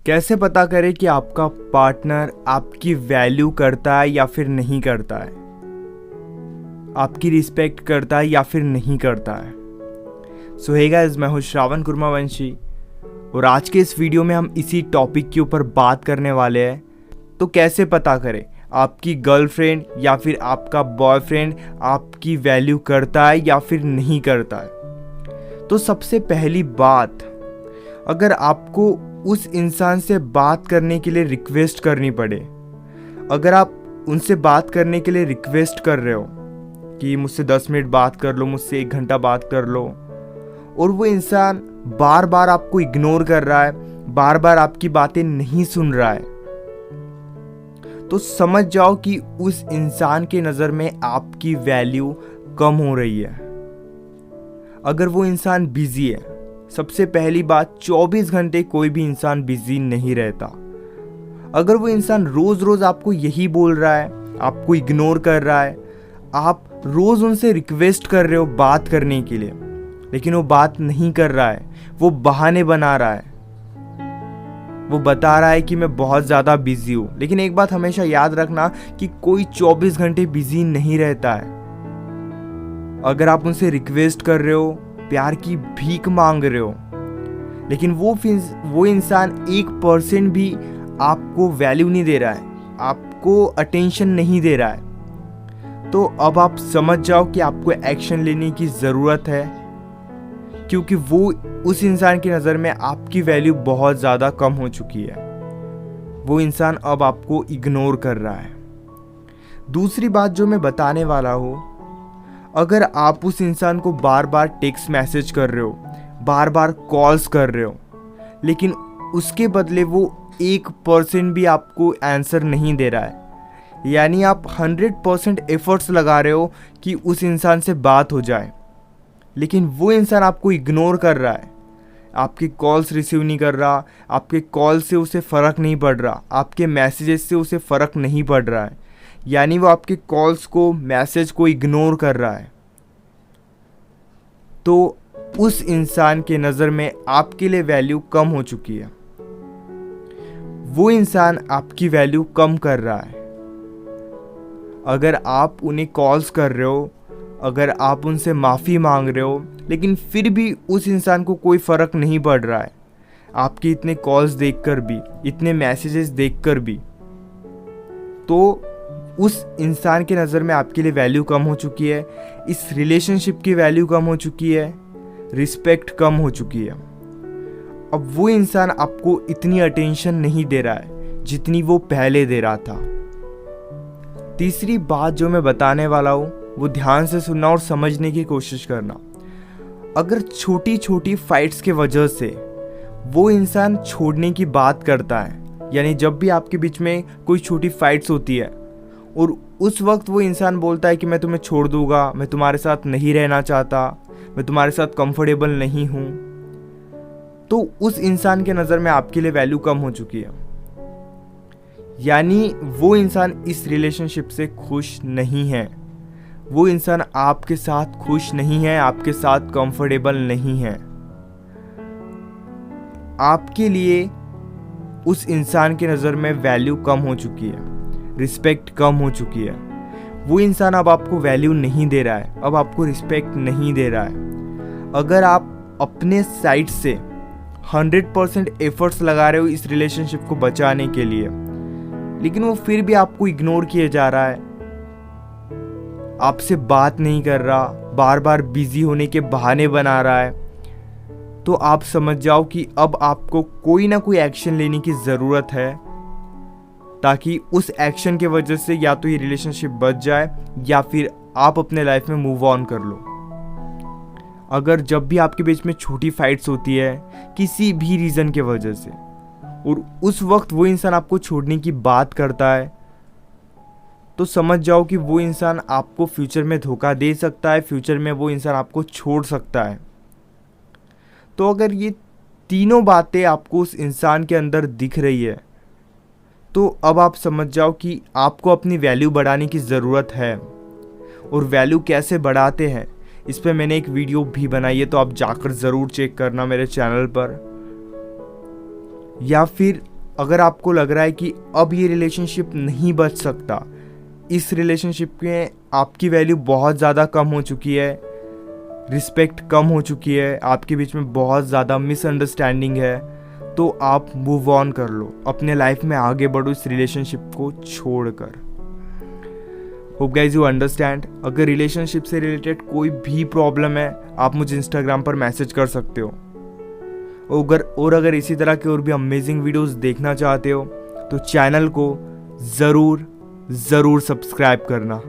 कैसे पता करें कि आपका पार्टनर आपकी वैल्यू करता है या फिर नहीं करता है, आपकी रिस्पेक्ट करता है या फिर नहीं करता है। सो हे गाइस, मैं हूं श्रावण कुर्मावंशी और आज के इस वीडियो में हम इसी टॉपिक के ऊपर बात करने वाले हैं। तो कैसे पता करें आपकी गर्लफ्रेंड या फिर आपका बॉयफ्रेंड आपकी वैल्यू करता है या फिर नहीं करता है। तो सबसे पहली बात, अगर आपको उस इंसान से बात करने के लिए रिक्वेस्ट करनी पड़े, अगर आप उनसे बात करने के लिए रिक्वेस्ट कर रहे हो कि मुझसे 10 मिनट बात कर लो, मुझसे 1 घंटा बात कर लो, और वो इंसान बार बार आपको इग्नोर कर रहा है, बार बार आपकी बातें नहीं सुन रहा है, तो समझ जाओ कि उस इंसान के नज़र में आपकी वैल्यू कम हो रही है। अगर वो इंसान बिजी है, सबसे पहली बात, 24 घंटे कोई भी इंसान बिजी नहीं रहता। अगर वो इंसान रोज रोज आपको यही बोल रहा है, आपको इग्नोर कर रहा है, आप रोज उनसे रिक्वेस्ट कर रहे हो बात करने के लिए, लेकिन वो बात नहीं कर रहा है, वो बहाने बना रहा है, वो बता रहा है कि मैं बहुत ज़्यादा बिजी हूँ। लेकिन एक बात हमेशा याद रखना कि कोई 24 घंटे बिजी नहीं रहता है। अगर आप उनसे रिक्वेस्ट कर रहे हो, प्यार की भीख मांग रहे हो, लेकिन वो इंसान 1% भी आपको वैल्यू नहीं दे रहा है, आपको अटेंशन नहीं दे रहा है, तो अब आप समझ जाओ कि आपको एक्शन लेने की ज़रूरत है, क्योंकि वो उस इंसान की नज़र में आपकी वैल्यू बहुत ज़्यादा कम हो चुकी है। वो इंसान अब आपको इग्नोर कर रहा है। दूसरी बात जो मैं बताने वाला हूँ, अगर आप उस इंसान को बार बार टेक्स्ट मैसेज कर रहे हो, बार बार कॉल्स कर रहे हो, लेकिन उसके बदले वो 1% भी आपको आंसर नहीं दे रहा है, यानी आप 100% एफर्ट्स लगा रहे हो कि उस इंसान से बात हो जाए, लेकिन वो इंसान आपको इग्नोर कर रहा है, आपके कॉल्स रिसीव नहीं कर रहा, आपके कॉल से उसे फ़र्क नहीं पड़ रहा, आपके मैसेजेस से उसे फ़र्क नहीं पड़ रहा है, यानी वो आपके कॉल्स को, मैसेज को इग्नोर कर रहा है, तो उस इंसान के नज़र में आपके लिए वैल्यू कम हो चुकी है। वो इंसान आपकी वैल्यू कम कर रहा है। अगर आप उन्हें कॉल्स कर रहे हो, अगर आप उनसे माफ़ी मांग रहे हो, लेकिन फिर भी उस इंसान को कोई फ़र्क नहीं पड़ रहा है, आपके इतने कॉल्स देखकर भी, इतने मैसेजेस देखकर भी, तो उस इंसान के नज़र में आपके लिए वैल्यू कम हो चुकी है, इस रिलेशनशिप की वैल्यू कम हो चुकी है, रिस्पेक्ट कम हो चुकी है। अब वो इंसान आपको इतनी अटेंशन नहीं दे रहा है जितनी वो पहले दे रहा था। तीसरी बात जो मैं बताने वाला हूँ, वो ध्यान से सुनना और समझने की कोशिश करना। अगर छोटी छोटी फाइट्स के वजह से वो इंसान छोड़ने की बात करता है, यानी जब भी आपके बीच में कोई छोटी फाइट्स होती है और उस वक्त वो इंसान बोलता है कि मैं तुम्हें छोड़ दूंगा, मैं तुम्हारे साथ नहीं रहना चाहता, मैं तुम्हारे साथ कंफर्टेबल नहीं हूँ, तो उस इंसान के नज़र में आपके लिए वैल्यू कम हो चुकी है, यानी वो इंसान इस रिलेशनशिप से खुश नहीं है, वो इंसान आपके साथ खुश नहीं है, आपके साथ कंफर्टेबल नहीं है। आपके लिए उस इंसान के नज़र में वैल्यू कम हो चुकी है, रिस्पेक्ट कम हो चुकी है। वो इंसान अब आपको वैल्यू नहीं दे रहा है, अब आपको रिस्पेक्ट नहीं दे रहा है। अगर आप अपने साइड से 100% एफर्ट्स लगा रहे हो इस रिलेशनशिप को बचाने के लिए, लेकिन वो फिर भी आपको इग्नोर किए जा रहा है, आपसे बात नहीं कर रहा, बार बार बिजी होने के बहाने बना रहा है, तो आप समझ जाओ कि अब आपको कोई ना कोई एक्शन लेने की ज़रूरत है, ताकि उस एक्शन के वजह से या तो ये रिलेशनशिप बच जाए या फिर आप अपने लाइफ में मूव ऑन कर लो। अगर जब भी आपके बीच में छोटी फाइट्स होती है किसी भी रीज़न के वजह से, और उस वक्त वो इंसान आपको छोड़ने की बात करता है, तो समझ जाओ कि वो इंसान आपको फ्यूचर में धोखा दे सकता है, फ्यूचर में वो इंसान आपको छोड़ सकता है। तो अगर ये तीनों बातें आपको उस इंसान के अंदर दिख रही है, तो अब आप समझ जाओ कि आपको अपनी वैल्यू बढ़ाने की ज़रूरत है। और वैल्यू कैसे बढ़ाते हैं, इस पर मैंने एक वीडियो भी बनाई है, तो आप जाकर ज़रूर चेक करना मेरे चैनल पर। या फिर अगर आपको लग रहा है कि अब ये रिलेशनशिप नहीं बच सकता, इस रिलेशनशिप में आपकी वैल्यू बहुत ज़्यादा कम हो चुकी है, रिस्पेक्ट कम हो चुकी है, आपके बीच में बहुत ज़्यादा मिसअंडरस्टैंडिंग है, तो आप मूव ऑन कर लो, अपने लाइफ में आगे बढ़ो इस रिलेशनशिप को छोड़कर। Hope guys you understand. अगर रिलेशनशिप से रिलेटेड कोई भी प्रॉब्लम है, आप मुझे इंस्टाग्राम पर मैसेज कर सकते हो। अगर इसी तरह के और भी अमेजिंग वीडियोस देखना चाहते हो तो चैनल को ज़रूर सब्सक्राइब करना।